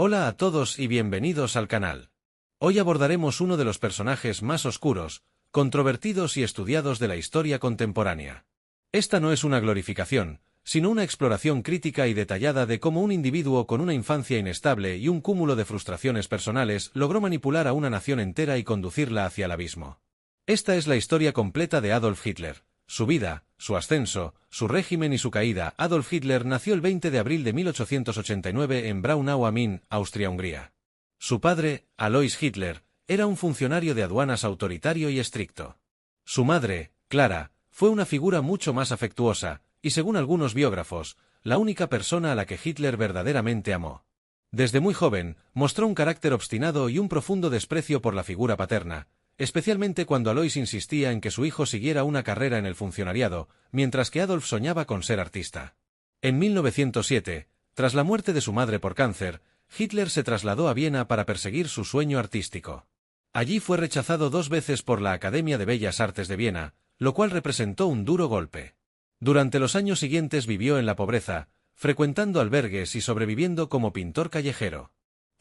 Hola a todos y bienvenidos al canal. Hoy abordaremos uno de los personajes más oscuros, controvertidos y estudiados de la historia contemporánea. Esta no es una glorificación, sino una exploración crítica y detallada de cómo un individuo con una infancia inestable y un cúmulo de frustraciones personales logró manipular a una nación entera y conducirla hacia el abismo. Esta es la historia completa de Adolf Hitler. Su vida, su ascenso, su régimen y su caída. Adolf Hitler nació el 20 de abril de 1889 en Braunau am Inn, Austria-Hungría. Su padre, Alois Hitler, era un funcionario de aduanas autoritario y estricto. Su madre, Clara, fue una figura mucho más afectuosa, y según algunos biógrafos, la única persona a la que Hitler verdaderamente amó. Desde muy joven, mostró un carácter obstinado y un profundo desprecio por la figura paterna, especialmente cuando Alois insistía en que su hijo siguiera una carrera en el funcionariado, mientras que Adolf soñaba con ser artista. En 1907, tras la muerte de su madre por cáncer, Hitler se trasladó a Viena para perseguir su sueño artístico. Allí fue rechazado 2 veces por la Academia de Bellas Artes de Viena, lo cual representó un duro golpe. Durante los años siguientes vivió en la pobreza, frecuentando albergues y sobreviviendo como pintor callejero.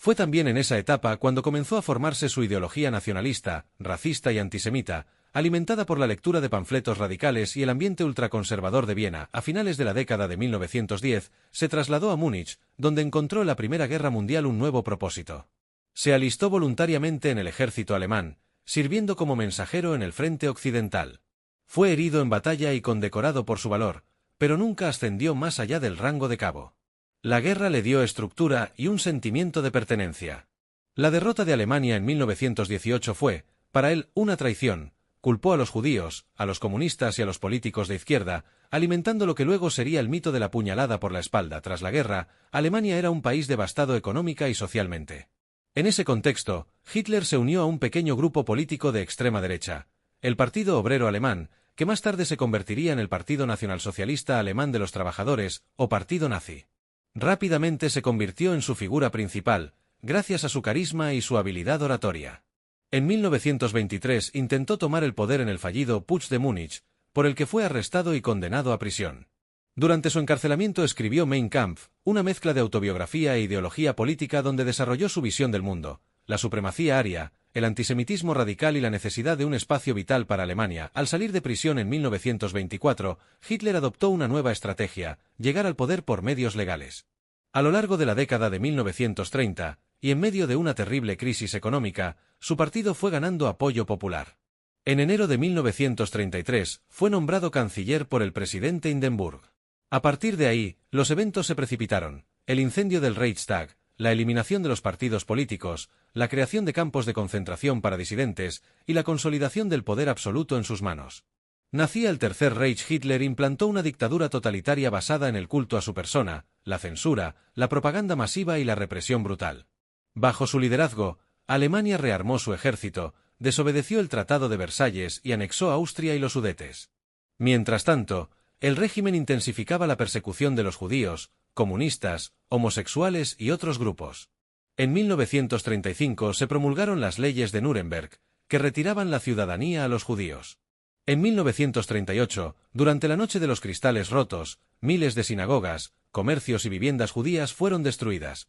Fue también en esa etapa cuando comenzó a formarse su ideología nacionalista, racista y antisemita, alimentada por la lectura de panfletos radicales y el ambiente ultraconservador de Viena. A finales de la década de 1910, se trasladó a Múnich, donde encontró en la Primera Guerra Mundial un nuevo propósito. Se alistó voluntariamente en el ejército alemán, sirviendo como mensajero en el frente occidental. Fue herido en batalla y condecorado por su valor, pero nunca ascendió más allá del rango de cabo. La guerra le dio estructura y un sentimiento de pertenencia. La derrota de Alemania en 1918 fue, para él, una traición. Culpó a los judíos, a los comunistas y a los políticos de izquierda, alimentando lo que luego sería el mito de la puñalada por la espalda. Tras la guerra, Alemania era un país devastado económica y socialmente. En ese contexto, Hitler se unió a un pequeño grupo político de extrema derecha, el Partido Obrero Alemán, que más tarde se convertiría en el Partido Nacionalsocialista Alemán de los Trabajadores, o Partido Nazi. Rápidamente se convirtió en su figura principal, gracias a su carisma y su habilidad oratoria. En 1923 intentó tomar el poder en el fallido Putsch de Múnich, por el que fue arrestado y condenado a prisión. Durante su encarcelamiento escribió Mein Kampf, una mezcla de autobiografía e ideología política donde desarrolló su visión del mundo, la supremacía aria, el antisemitismo radical y la necesidad de un espacio vital para Alemania. Al salir de prisión en 1924, Hitler adoptó una nueva estrategia: llegar al poder por medios legales. A lo largo de la década de 1930, y en medio de una terrible crisis económica, su partido fue ganando apoyo popular. En enero de 1933, fue nombrado canciller por el presidente Hindenburg. A partir de ahí, los eventos se precipitaron: el incendio del Reichstag, la eliminación de los partidos políticos, la creación de campos de concentración para disidentes y la consolidación del poder absoluto en sus manos. Nacía el Tercer Reich. Hitler implantó una dictadura totalitaria basada en el culto a su persona, la censura, la propaganda masiva y la represión brutal. Bajo su liderazgo, Alemania rearmó su ejército, desobedeció el Tratado de Versalles y anexó Austria y los Sudetes. Mientras tanto, el régimen intensificaba la persecución de los judíos, comunistas, homosexuales y otros grupos. En 1935 se promulgaron las leyes de Nuremberg, que retiraban la ciudadanía a los judíos. En 1938, durante la Noche de los Cristales Rotos, miles de sinagogas, comercios y viviendas judías fueron destruidas.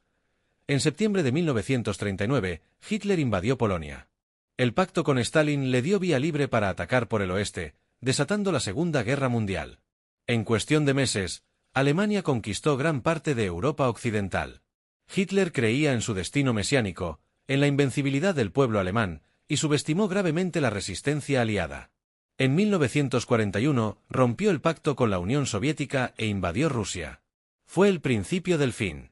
En septiembre de 1939, Hitler invadió Polonia. El pacto con Stalin le dio vía libre para atacar por el oeste, desatando la Segunda Guerra Mundial. En cuestión de meses, Alemania conquistó gran parte de Europa occidental. Hitler creía en su destino mesiánico, en la invencibilidad del pueblo alemán, y subestimó gravemente la resistencia aliada. En 1941 rompió el pacto con la Unión Soviética e invadió Rusia. Fue el principio del fin.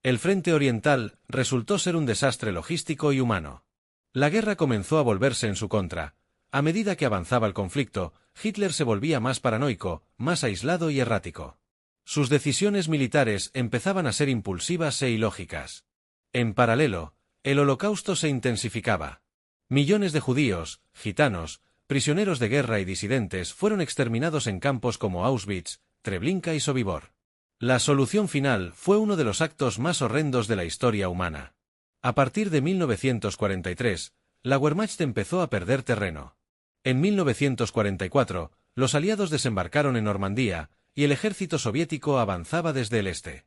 El frente oriental resultó ser un desastre logístico y humano. La guerra comenzó a volverse en su contra. A medida que avanzaba el conflicto, Hitler se volvía más paranoico, más aislado y errático. Sus decisiones militares empezaban a ser impulsivas e ilógicas. En paralelo, el Holocausto se intensificaba. Millones de judíos, gitanos, prisioneros de guerra y disidentes fueron exterminados en campos como Auschwitz, Treblinka y Sobibor. La solución final fue uno de los actos más horrendos de la historia humana. A partir de 1943, la Wehrmacht empezó a perder terreno. En 1944, los aliados desembarcaron en Normandía, y el ejército soviético avanzaba desde el este.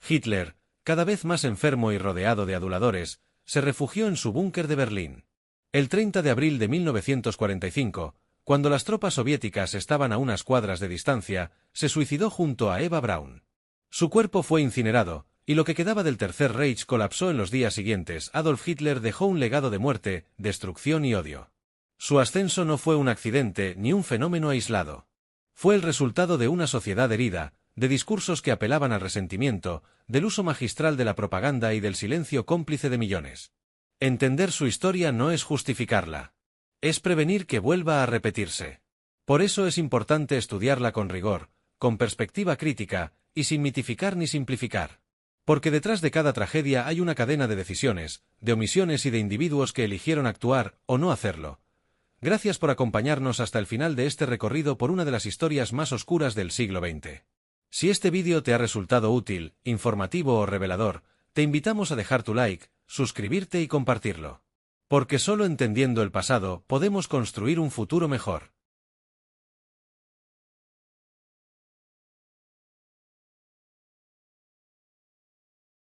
Hitler, cada vez más enfermo y rodeado de aduladores, se refugió en su búnker de Berlín. El 30 de abril de 1945, cuando las tropas soviéticas estaban a unas cuadras de distancia, se suicidó junto a Eva Braun. Su cuerpo fue incinerado, y lo que quedaba del Tercer Reich colapsó en los días siguientes. Adolf Hitler dejó un legado de muerte, destrucción y odio. Su ascenso no fue un accidente ni un fenómeno aislado. Fue el resultado de una sociedad herida, de discursos que apelaban al resentimiento, del uso magistral de la propaganda y del silencio cómplice de millones. Entender su historia no es justificarla. Es prevenir que vuelva a repetirse. Por eso es importante estudiarla con rigor, con perspectiva crítica, y sin mitificar ni simplificar. Porque detrás de cada tragedia hay una cadena de decisiones, de omisiones y de individuos que eligieron actuar o no hacerlo. Gracias por acompañarnos hasta el final de este recorrido por una de las historias más oscuras del siglo XX. Si este vídeo te ha resultado útil, informativo o revelador, te invitamos a dejar tu like, suscribirte y compartirlo. Porque solo entendiendo el pasado podemos construir un futuro mejor.